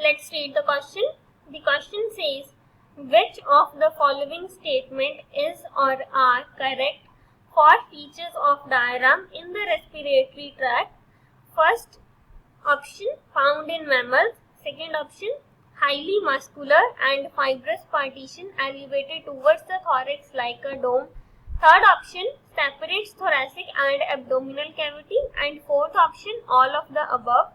let's read the question. The question says, which of the following statement is or are correct for features of diaphragm in the respiratory tract? First option, found in mammals. Second option, highly muscular and fibrous partition elevated towards the thorax like a dome. Third option, separates thoracic and abdominal cavity. And fourth option, all of the above.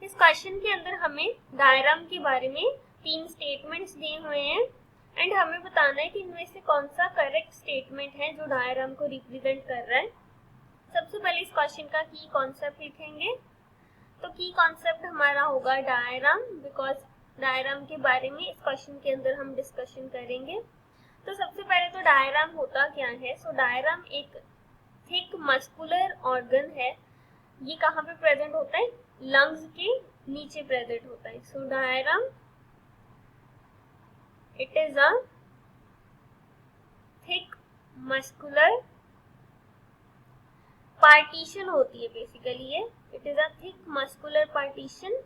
इस question के अंदर हमें diagram के बारे में 3 statements दिए हुए हैं एंड हमें बताना है कि इनमें से कौन सा करेक्ट स्टेटमेंट है जो डायग्राम को रिप्रेजेंट कर रहा है। सबसे पहले इस क्वेश्चन का की कॉन्सेप्ट लिखेंगे। तो की कॉन्सेप्ट हमारा होगा डायग्राम, बिकॉज डायग्राम के बारे में इस क्वेश्चन के अंदर हम डिस्कशन करेंगे। तो सबसे पहले तो डायग्राम होता क्या है। सो डायग्राम एक थिक मस्कुलर ऑर्गन है। ये कहाँ पे प्रेजेंट होता है? लंग्स के नीचे प्रेजेंट होता है। So diaphragm it is a thick muscular partition होती है बेसिकली ये। It is a thick muscular partition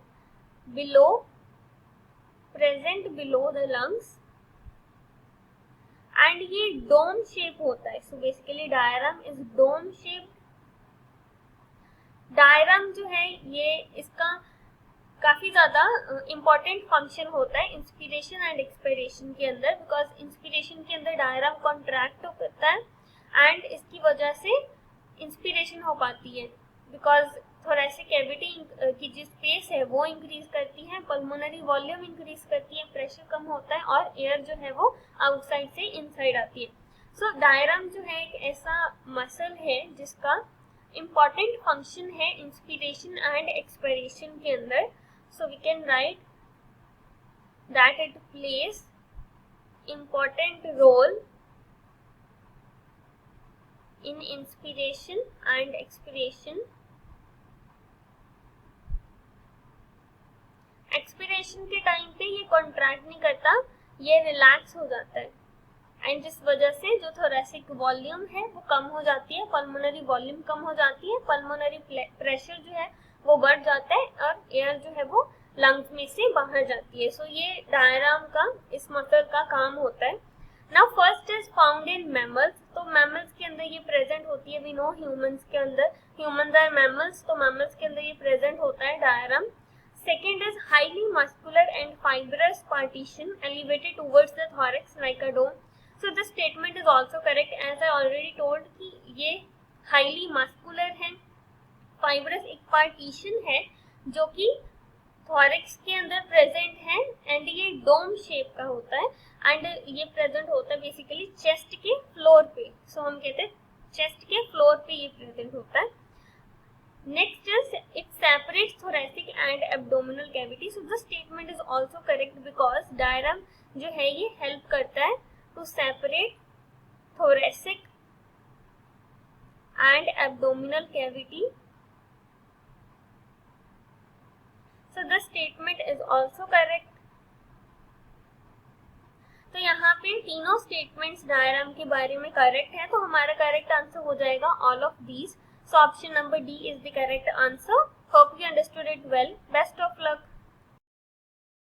below, present below the lungs and ये डोम शेप होता है। So basically diaphragm is dome shape. Diaphragm जो है ये इसका काफी ज्यादा इम्पोर्टेंट फंक्शन होता है इंस्पिरेशन एंड एक्सपिरेशन के अंदर, बिकॉज इंस्पिरेशन के अंदर डायग्राम कॉन्ट्रैक्ट करता है एंड इसकी वजह से इंस्पिरेशन हो पाती है, बिकॉज थोरेसिक कैविटी की जो स्पेस है वो इंक्रीज करती है, पल्मोनरी वॉल्यूम इंक्रीज करती है, प्रेशर कम होता है और एयर जो है वो आउटसाइड से इनसाइड आती है। सो डायग्राम जो है एक ऐसा मसल है जिसका इम्पॉर्टेंट फंक्शन है इंस्पिरेशन एंड एक्सपिरेशन के अंदर। So we can write that it plays important role in inspiration and expiration. Expiration के टाइम पे ये कॉन्ट्रैक्ट नहीं करता, ये रिलैक्स हो जाता है एंड जिस वजह से जो थोरेसिक वॉल्यूम है वो कम हो जाती है, पल्मोनरी वॉल्यूम कम हो जाती है, पल्मोनरी प्रेशर जो है वो बढ़ जाता है और एयर जो है वो लंग्स में से बाहर जाती है। सो ये डायग्राम का, इस मसल का काम होता है। Now first is found in mammals. तो मैमल्स के अंदर ये प्रेजेंट होती है। वी नो ह्यूमंस के अंदर, ह्यूमंस आर मैमल्स, तो मैमल्स के अंदर ये प्रेजेंट होता है diagram. Second is highly muscular and fibrous partition elevated towards the thorax like a dome. So the statement is also correct, as I already told कि ये highly muscular है, fibrous एक partition है जो कि thorax के अंदर present है and ये dome shape का होता है and ये present होता है basically chest के floor पे। So हम कहते हैं chest के floor पे ये present होता है। Next is it separates thoracic and abdominal cavity. So the statement is also correct because diaphragm जो है ये help करता है to separate thoracic and abdominal cavity. So the statement is also correct. तो यहाँ पे तीनों स्टेटमेंट्स डायग्राम के बारे में करेक्ट है, तो हमारा करेक्ट आंसर हो जाएगा all of these. So option number D is the correct answer. Hope you understood it well. Best of luck.